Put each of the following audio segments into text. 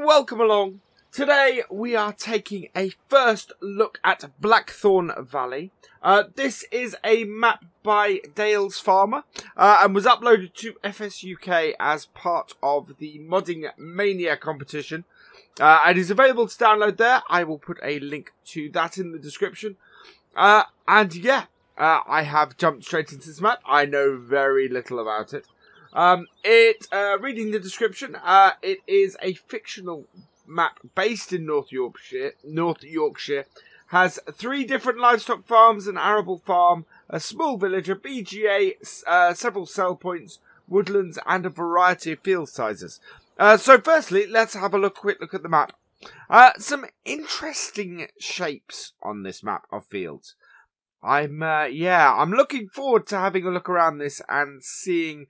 welcome along. Today we are taking a first look at Blackthorn Valley. This is a map by Dale's Farmer and was uploaded to FSUK as part of the modding Mania competition. And is available to download there. I will put a link to that in the description. I have jumped straight into this map. I know very little about it. Reading the description, it is a fictional map based in North Yorkshire, has 3 different livestock farms, an arable farm, a small village, a BGA, several sell points, woodlands, and a variety of field sizes. So firstly, let's have a quick look at the map. Some interesting shapes on this map of fields. I'm looking forward to having a look around this and seeing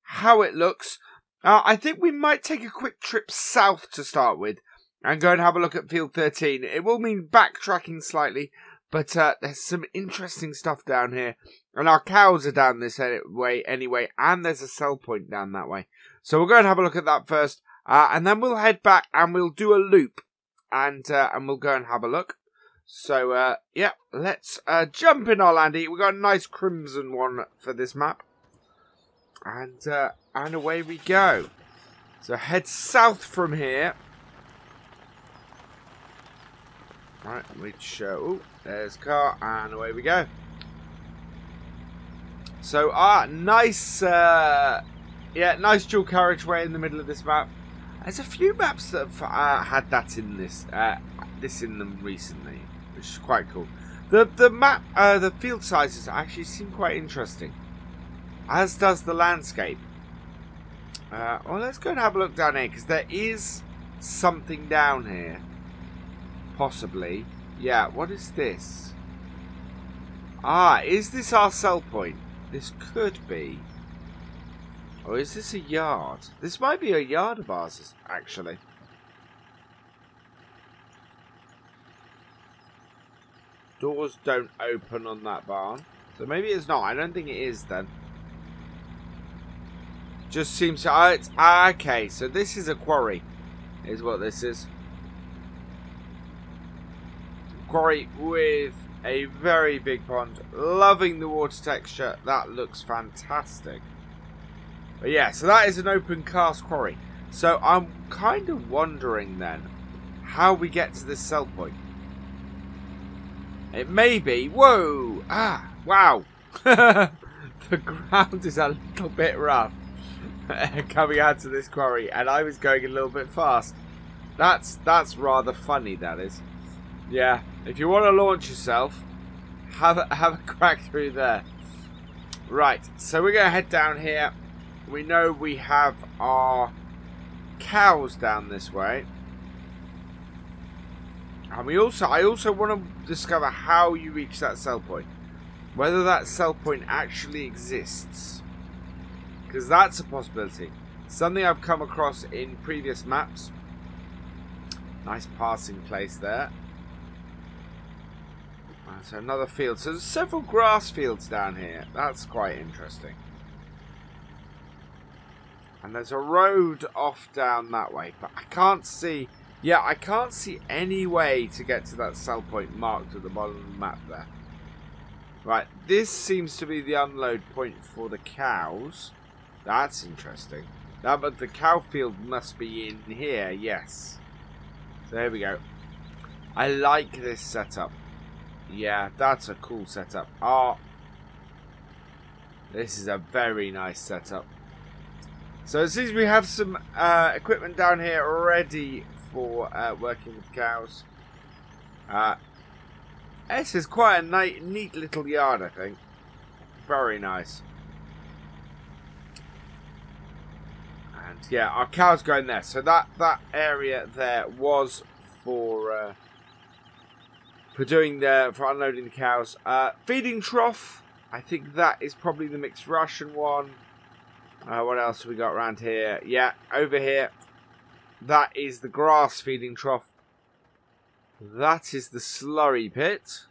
how it looks. I think we might take a quick trip south to start with and go and have a look at field 13. It will mean backtracking slightly, but there's some interesting stuff down here. And our cows are down this way anyway, and there's a sell point down that way. So we'll go and have a look at that first, and then we'll head back and we'll do a loop, and we'll go and have a look. So, let's jump in, Orlando. We've got a nice crimson one for this map. And away we go. So head south from here. Right, there's car, and away we go. So, nice, nice dual carriageway in the middle of this map. There's a few maps that have had that in this in them recently, which is quite cool. The map, the field sizes actually seem quite interesting, as does the landscape. Well, let's go and have a look down here, because there is something down here. Possibly. Yeah, what is this? Is this our sell point? This could be. Or is this a yard? This might be a yard of ours, actually. Doors don't open on that barn. So maybe it's not. I don't think it is then. Just seems to... it's okay, so this is a quarry, is what this is. Quarry with a very big pond. Loving the water texture. That looks fantastic. But yeah, so that is an open cast quarry. So I'm kind of wondering then how we get to this sell point. It may be... Whoa! Wow! The ground is a little bit rough coming out to this quarry, and I was going a little bit fast. That's rather funny, that is. Yeah, if you want to launch yourself, have a crack through there. Right, so we're going to head down here. We know we have our cows down this way. And I also want to discover how you reach that sell point. Whether that sell point actually exists. Because that's a possibility. Something I've come across in previous maps. Nice passing place there. So another field. So there's several grass fields down here. That's quite interesting. And there's a road off down that way. But I can't see... Yeah, I can't see any way to get to that sell point marked at the bottom of the map there. Right, this seems to be the unload point for the cows. That's interesting. But the cow field must be in here, yes. So here we go. I like this setup. Yeah, that's a cool setup. This is a very nice setup. So it seems we have some equipment down here ready for working with cows. This is quite a neat little yard, I think. Very nice. And yeah, our cows go in there. So that area there was for unloading the cows. Feeding trough. I think that is probably the mixed ration one. What else have we got around here? Yeah, over here. That is the grass feeding trough. That is the slurry pit.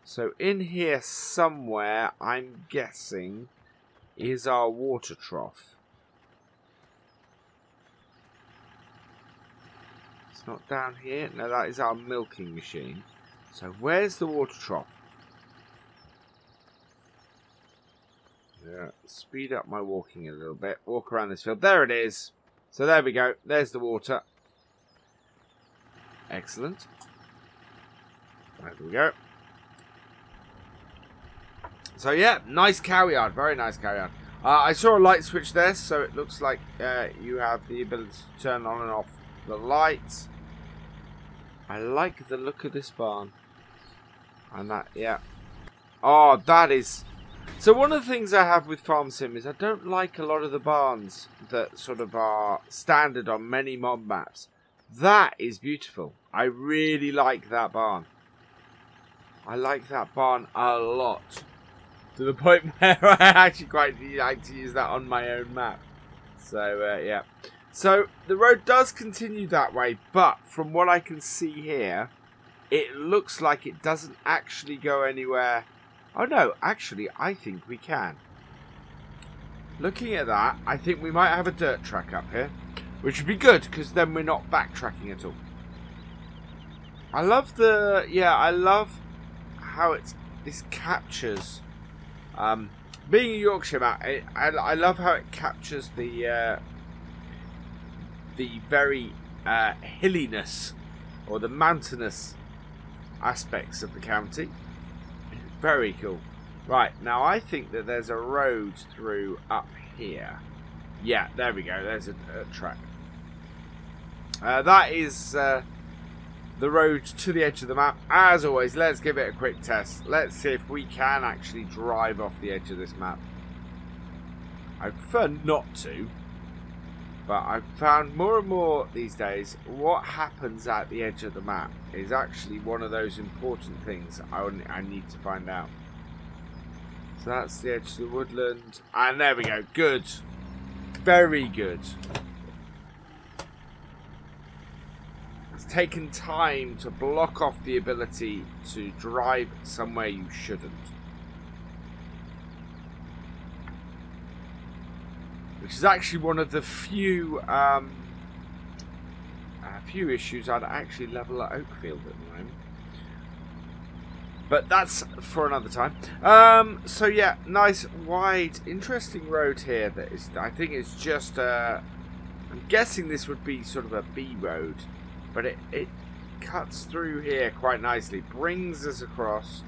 So in here somewhere, I'm guessing, is our water trough. It's not down here. No, that is our milking machine. So where's the water trough? Yeah, speed up my walking a little bit. Walk around this field. There it is. So there we go. There's the water. Excellent. There we go. So yeah, nice cow yard. Very nice cow yard. I saw a light switch there, so it looks like you have the ability to turn on and off the lights. I like the look of this barn. And that, yeah. Oh, that is... So one of the things I have with Farm Sim is I don't like a lot of the barns that sort of are standard on many mod maps. That is beautiful. I really like that barn. I like that barn a lot. To the point where I actually quite like to use that on my own map. So, yeah. So, the road does continue that way, but from what I can see here, it looks like it doesn't actually go anywhere. Oh no, actually, I think we can. Looking at that, I think we might have a dirt track up here, which would be good, because then we're not backtracking at all. I love the... Yeah, I love how this captures... being a Yorkshire map, I love how it captures the very hilliness or the mountainous aspects of the county. Very cool. Right, now I think that there's a road through up here. Yeah, there we go. There's a track. That is the road to the edge of the map. As always, let's give it a quick test. Let's see if we can actually drive off the edge of this map. I prefer not to, but I've found more and more these days what happens at the edge of the map is actually one of those important things I need to find out. So that's the edge of the woodland, and there we go. Good. Very good. Taken time to block off the ability to drive somewhere you shouldn't, which is actually one of the few issues I'd actually level at Oakfield at the moment, but that's for another time. So yeah, nice wide interesting road here that is, I think it's just I'm guessing this would be sort of a B road. But it cuts through here quite nicely, brings us across,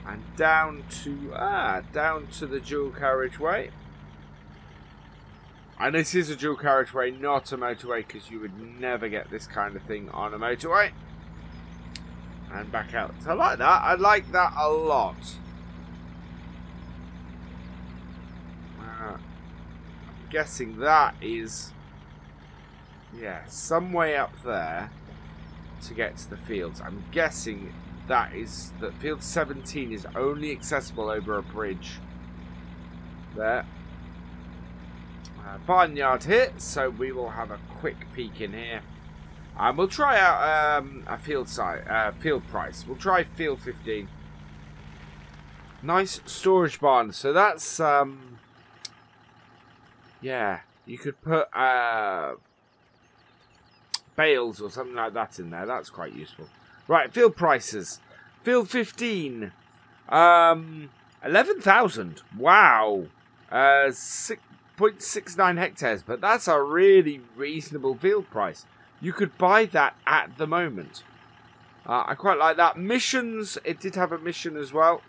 and down to the dual carriageway. And this is a dual carriageway, not a motorway, because you would never get this kind of thing on a motorway. And back out. So I like that. I like that a lot. I'm guessing that is... yeah, some way up there to get to the fields. I'm guessing that field 17 is only accessible over a bridge. There. Barnyard here, so we will have a quick peek in here. And we'll try out a field price. We'll try field 15. Nice storage barn. So that's, yeah, you could put... bales or something like that in there. That's quite useful. Right, field prices. Field 15. 11,000. Wow. 6.69 hectares. But that's a really reasonable field price. You could buy that at the moment. I quite like that. Missions. It did have a mission as well.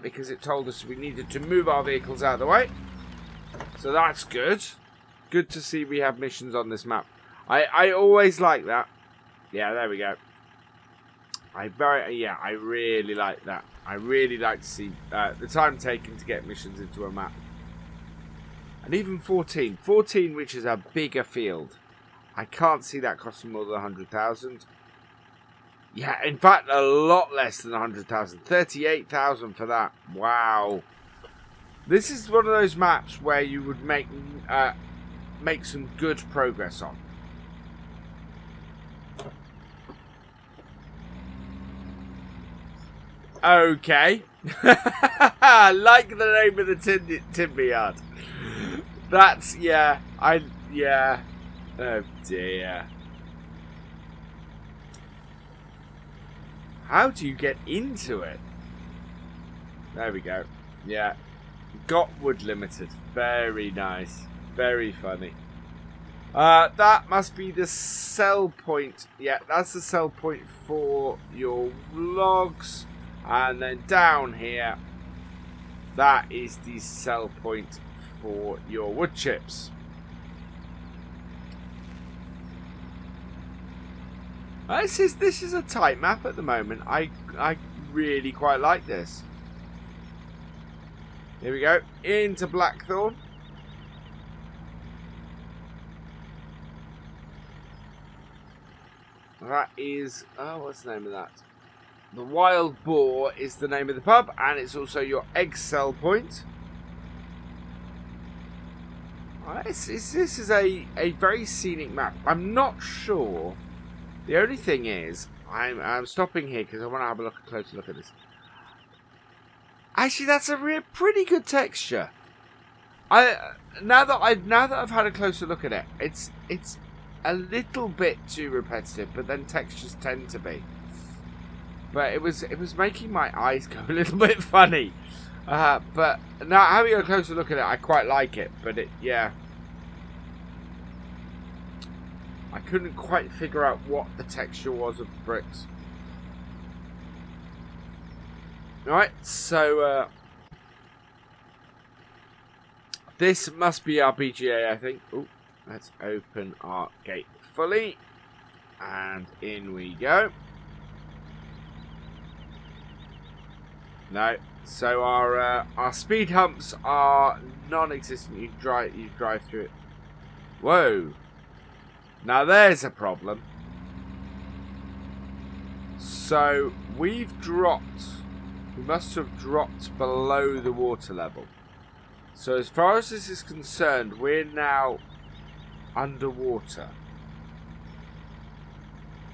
Because it told us we needed to move our vehicles out of the way. So that's good. Good to see we have missions on this map. I always like that. Yeah, there we go. I really like that. I really like to see the time taken to get missions into a map. And even 14, which is a bigger field. I can't see that costing more than 100,000. Yeah, in fact, a lot less than 100,000. 38,000 for that. Wow. This is one of those maps where you would make some good progress on. Okay. I like the name of the timber yard. That's, yeah. Oh dear. How do you get into it? There we go. Yeah. Got wood limited. Very nice. Very funny. That must be the sell point. Yeah, that's the sell point for your logs. And then down here, that is the sell point for your wood chips. This is a tight map at the moment. I really quite like this. Here we go, into Blackthorn. That is, oh, what's the name of that? The Wild Boar is the name of the pub, and it's also your egg sell point. This is a very scenic map. I'm not sure. The only thing is, I'm stopping here because I want to have a closer look at this. Actually, that's a pretty good texture. Now that I've had a closer look at it, it's a little bit too repetitive, but then textures tend to be. But it was making my eyes go a little bit funny. But now having a closer look at it, I quite like it. But yeah, I couldn't quite figure out what the texture was of the bricks. Alright, so this must be our BGA, I think. Ooh, let's open our gate fully. And in we go. No, so our speed humps are non-existent. You drive through it. Whoa! Now there's a problem. So we've dropped. We must have dropped below the water level. So as far as this is concerned, we're now underwater.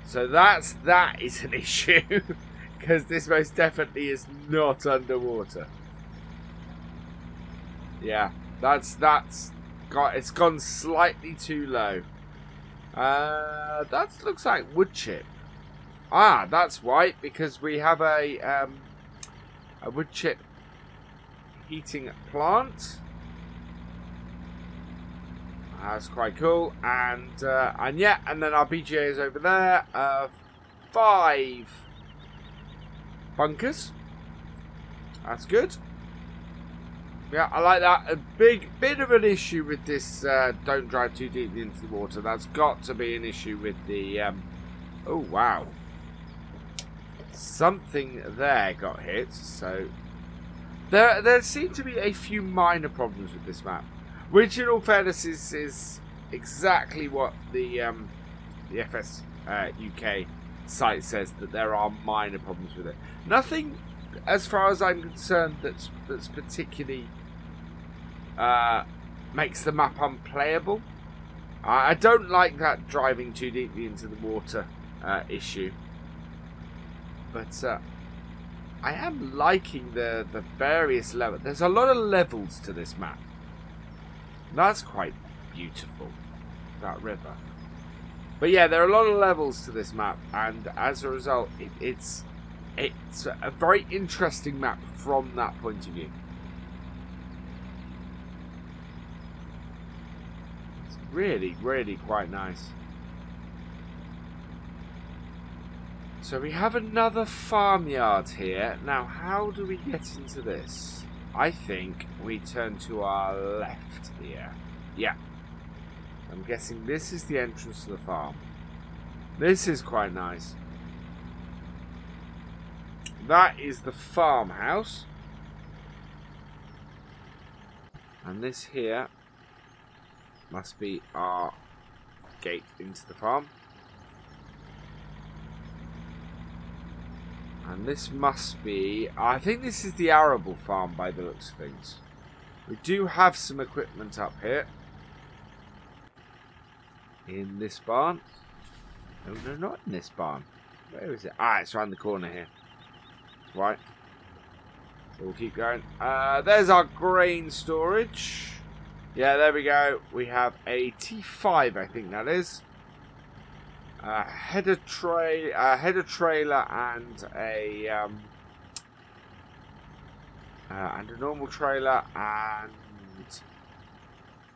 So that is an issue. Because this most definitely is not underwater. Yeah, it's gone slightly too low. That looks like wood chip. Ah, that's white because we have a wood chip heating plant. That's quite cool. And yeah, and then our BGA is over there. 5 bunkers. That's good. Yeah, I like that. A bit of an issue with this don't drive too deeply into the water. That's got to be an issue with the oh wow. Something there got hit, so there seem to be a few minor problems with this map. Which in all fairness is exactly what the FS UK site says, that there are minor problems with it. Nothing, as far as I'm concerned, that's particularly makes the map unplayable. I don't like that driving too deeply into the water issue, but I am liking the various levels. There's a lot of levels to this map. That's quite beautiful, that river. But yeah, there are a lot of levels to this map, and as a result, it's a very interesting map from that point of view. It's really, really quite nice. So we have another farmyard here. Now, how do we get into this? I think we turn to our left here. Yeah. I'm guessing this is the entrance to the farm. This is quite nice. That is the farmhouse. And this here must be our gate into the farm. And this must be, I think this is the arable farm by the looks of things. We do have some equipment up here. In this barn. No, not in this barn. Where is it? Ah, it's around the corner here. Right. So we'll keep going. There's our grain storage. Yeah, there we go. We have a T5, I think that is. header trailer, and a normal trailer, and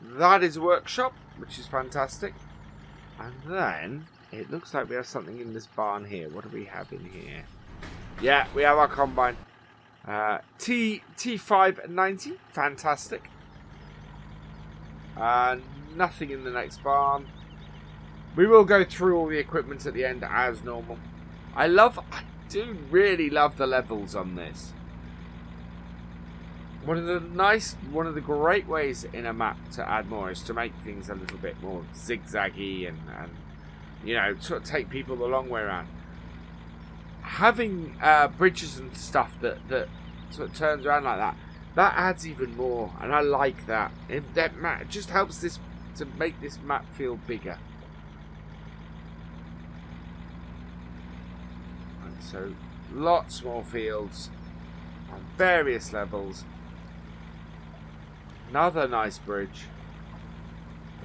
that is a workshop, which is fantastic. And then it looks like we have something in this barn here. What do we have in here? Yeah, we have our combine. T590, fantastic. Nothing in the next barn. We will go through all the equipment at the end as normal. I do really love the levels on this. One of the great ways in a map to add more is to make things a little bit more zigzaggy and you know, sort of take people the long way around. Having bridges and stuff that sort of turns around like that adds even more, and I like that. It just helps this to make this map feel bigger. And so lots more fields on various levels. Another nice bridge.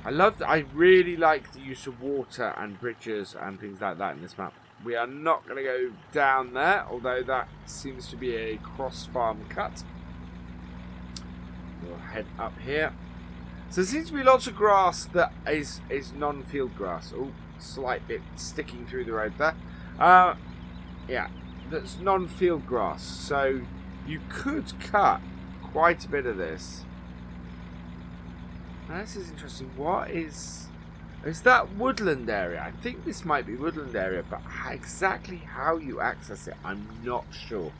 I really like the use of water and bridges and things like that in this map. We are not going to go down there, although that seems to be a cross-farm cut. We'll head up here. So there seems to be lots of grass that is non-field grass. Oh, slight bit sticking through the road there. Yeah, that's non-field grass. So you could cut quite a bit of this. Now, this is interesting. What is that Woodland Area? I think this might be Woodland Area, but exactly how you access it, I'm not sure.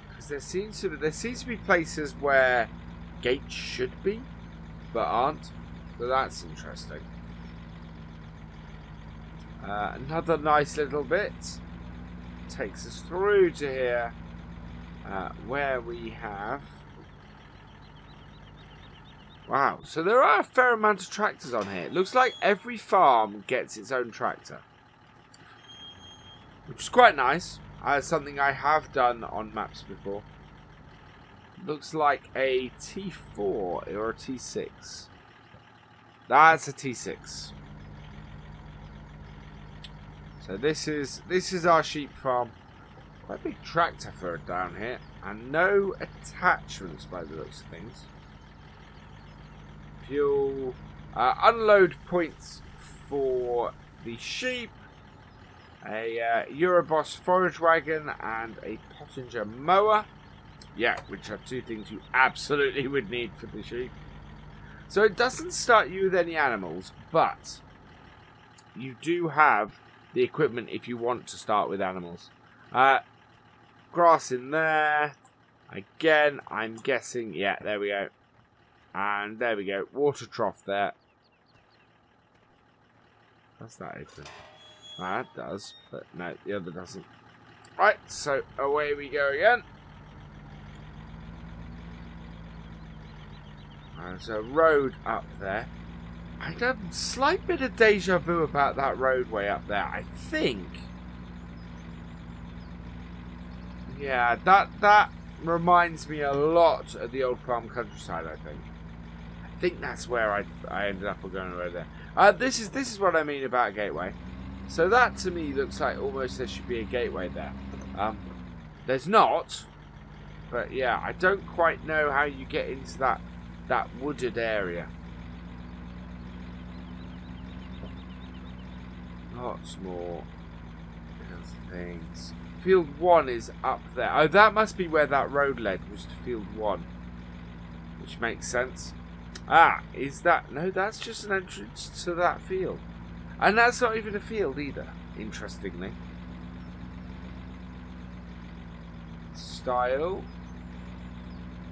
Because there seems to be places where gates should be, but aren't. So that's interesting. Another nice little bit takes us through to here, where we have. Wow, so there are a fair amount of tractors on here. It looks like every farm gets its own tractor, which is quite nice. Something I have done on maps before. Looks like a T4 or a T6. That's a T6. So this is our sheep farm. Quite a big tractor for down here, and no attachments by the looks of things. Fuel, unload points for the sheep, a Euroboss forage wagon, and a Pottinger mower. Yeah, which are two things you absolutely would need for the sheep. So it doesn't start you with any animals, but you do have the equipment if you want to start with animals. Grass in there. Again, I'm guessing, yeah, there we go. And there we go, water trough there. Does that open? That does, but no, the other doesn't. Right, so away we go again. There's a road up there. I had a slight bit of deja vu about that roadway up there. I think. Yeah, that reminds me a lot of the old farm countryside, I think. I think that's where I ended up going over there. This is what I mean about a gateway. So that to me looks like almost there should be a gateway there. There's not, but yeah, I don't quite know how you get into that wooded area. Lots more things. Field 1 is up there. Oh, that must be where that road led, was to Field 1. Which makes sense. Ah, is that... No, that's just an entrance to that field. And that's not even a field either, interestingly. Style.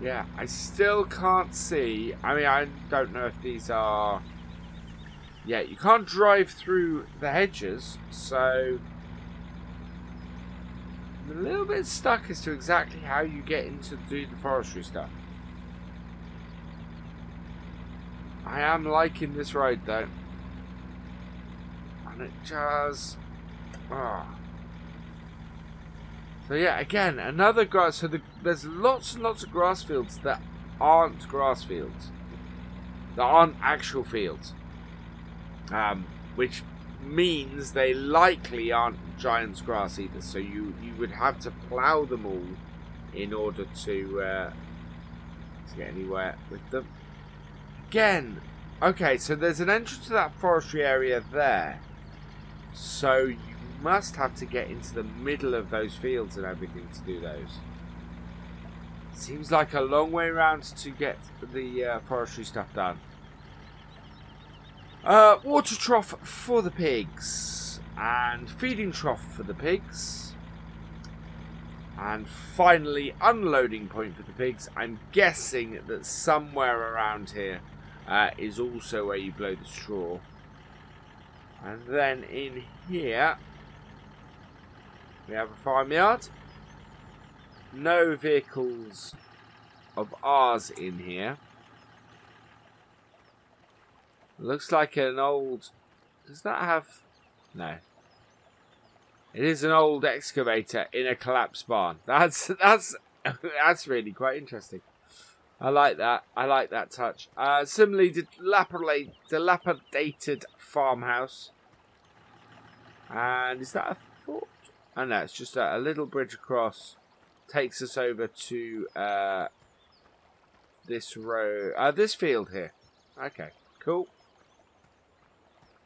Yeah, I still can't see... I mean, I don't know if these are... Yeah, you can't drive through the hedges, so... I'm a little bit stuck as to exactly how you get into do the forestry stuff. I am liking this road though. And it just... Oh. So yeah, again, another grass... So there's lots and lots of grass fields that aren't grass fields. That aren't actual fields. which means they likely aren't giant's grass either. So you would have to plough them all in order to get anywhere with them. Again, okay, so there's an entrance to that forestry area there. So you must have to get into the middle of those fields and everything to do those. Seems like a long way around to get the forestry stuff done. Water trough for the pigs. And feeding trough for the pigs. And finally, unloading point for the pigs. I'm guessing that somewhere around here is also where you blow the straw. And then in here, we have a farmyard. No vehicles of ours in here. Looks like an old... Does that have... No. It is an old excavator in a collapsed barn. That's really quite interesting. I like that. I like that touch. Similarly, dilapidated farmhouse. And is that a fort? Oh no, it's just a little bridge across. Takes us over to this road, this field here. Okay, cool.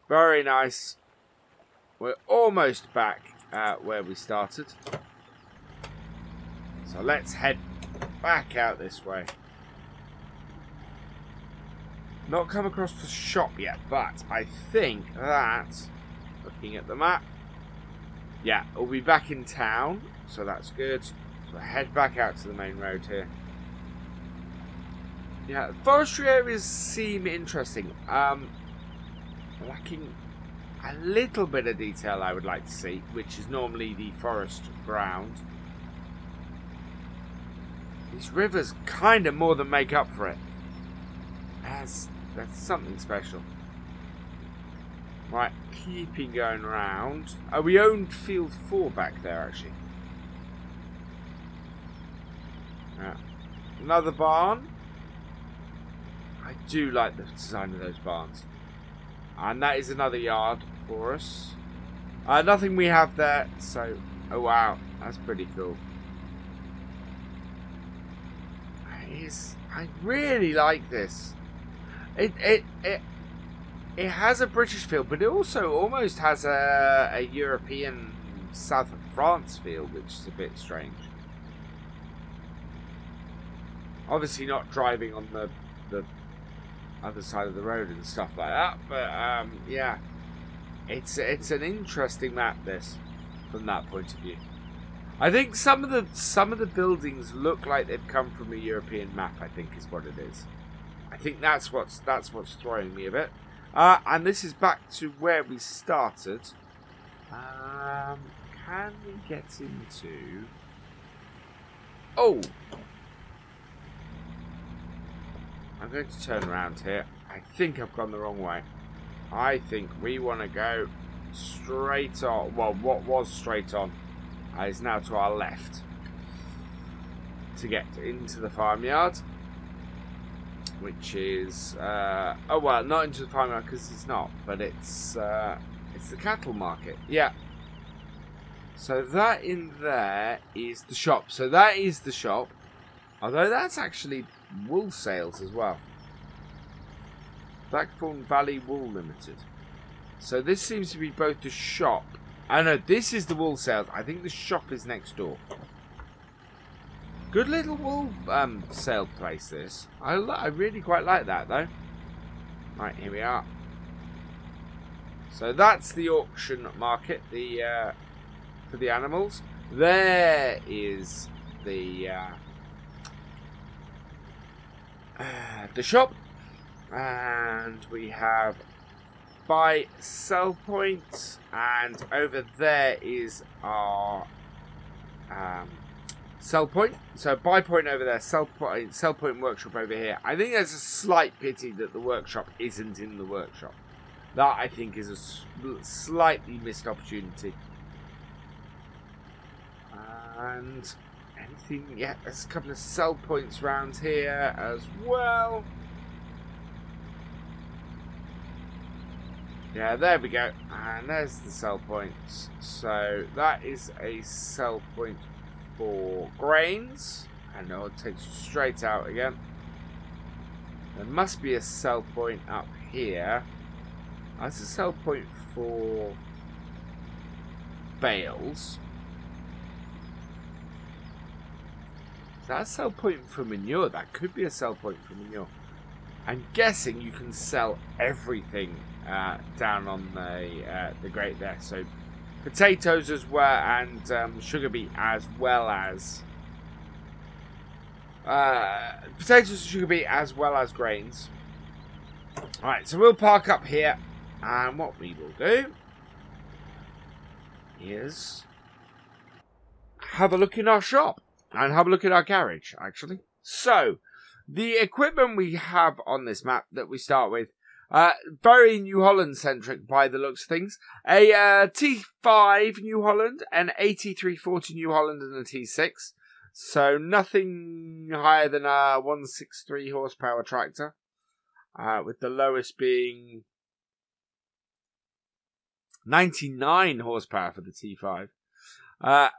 Very nice. We're almost back where we started. So let's head back out this way. Not come across the shop yet, but I think that, looking at the map, yeah, we'll be back in town, so that's good. So head back out to the main road here. Yeah, forestry areas seem interesting. Lacking a little bit of detail I would like to see, which is normally the forest ground. These rivers kind of more than make up for it. That's something special. Right, keeping going around. We owned Field 4 back there, actually. Another barn. I do like the design of those barns. And that is another yard for us. Nothing we have there, so... Oh, wow. That's pretty cool. I really like this. It has a British feel, but it also almost has a European south of France feel, which is a bit strange. Obviously not driving on the other side of the road and stuff like that, but yeah, it's an interesting map, this, from that point of view. I think some of the buildings look like they've come from a European map, I think is what it is. I think that's what's throwing me a bit. And this is back to where we started. Can we get into... Oh! I'm going to turn around here. I think I've gone the wrong way. I think we want to go straight on. Well, what was straight on is now to our left to get into the farmyard, which is oh well, not into the farmyard because it's not, but it's the cattle market. Yeah. So that in there is the shop. So that is the shop, although that's actually wool sales as well. Blackthorn Valley Wool Limited. So this seems to be both the shop. I know this is the wool sales. I think the shop is next door. Good little wool sale place. This I really quite like that though. Right, here we are. So that's the auction market. The for the animals. There is the shop, and we have buy sell point, and over there is our sell point. So buy point over there, sell point workshop over here. I think there's a slight pity that the workshop isn't in the workshop. That I think is a slightly missed opportunity. And anything, yeah, there's a couple of sell points around here as well. Yeah, there we go. And there's the sell points. So that is a sell point for grains. And it takes you straight out again. There must be a sell point up here. That's a sell point for bales. Is that a sell point for manure? That could be a sell point for manure. I'm guessing you can sell everything down on the grate there. So potatoes as well, and sugar beet as well as potatoes and sugar beet as well as grains. Alright, so we'll park up here, and what we will do is have a look in our shop and have a look at our garage, actually. So the equipment we have on this map that we start with, very New Holland centric by the looks of things. A T5 New Holland, an AT340 New Holland, and a T6. So nothing higher than a 163 horsepower tractor, with the lowest being 99 horsepower for the T5.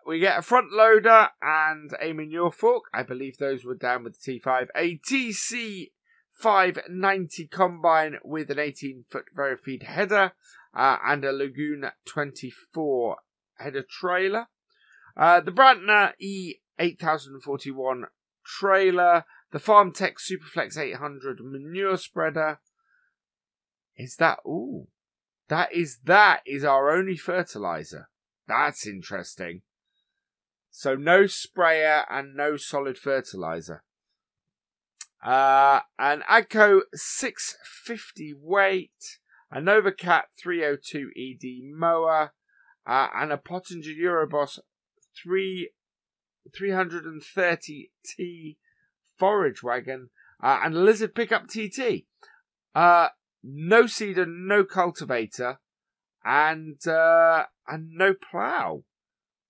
We get a front loader and a manure fork. I believe those were down with the T5. A TC 590 combine with an 18-foot Verifeed header and a Lagoon 24 header trailer. The Brantner E8041 trailer. The FarmTech Superflex 800 manure spreader. Is that... Ooh. That is our only fertilizer. That's interesting. So no sprayer and no solid fertilizer. An Agco 650 weight, a NovaCat 302 ED mower, and a Pottinger Euroboss 330T forage wagon, and a Lizard pickup TT. No seeder, no cultivator, and no plough.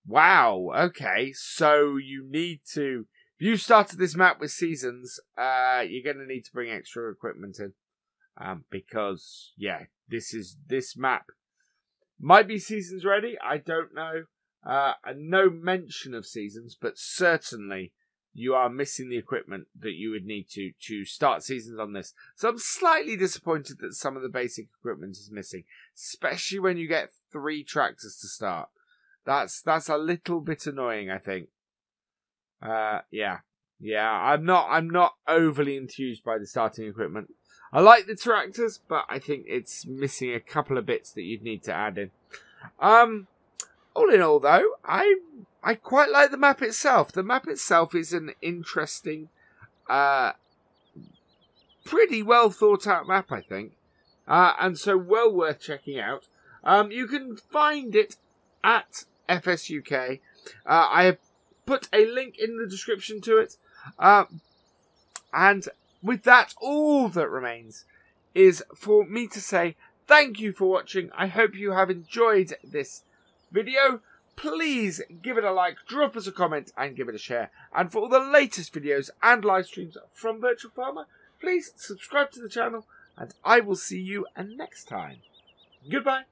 Wow, okay, so you need to... If you started this map with seasons, you're going to need to bring extra equipment in. Because, yeah, this map might be seasons ready, I don't know. And no mention of seasons, but certainly you are missing the equipment that you would need to start seasons on this. So I'm slightly disappointed that some of the basic equipment is missing, especially when you get 3 tractors to start. That's a little bit annoying, I think. Yeah, I'm not overly enthused by the starting equipment. I like the tractors, but I think it's missing a couple of bits that you'd need to add in. All in all, though, I quite like the map itself. The map itself is an interesting, pretty well thought out map, I think. And so well worth checking out. You can find it at FSUK. I have put a link in the description to it. And with that, all that remains is for me to say thank you for watching. I hope you have enjoyed this video. Please give it a like, drop us a comment, and give it a share. And for all the latest videos and live streams from Virtual Farmer, please subscribe to the channel, and I will see you next time. Goodbye.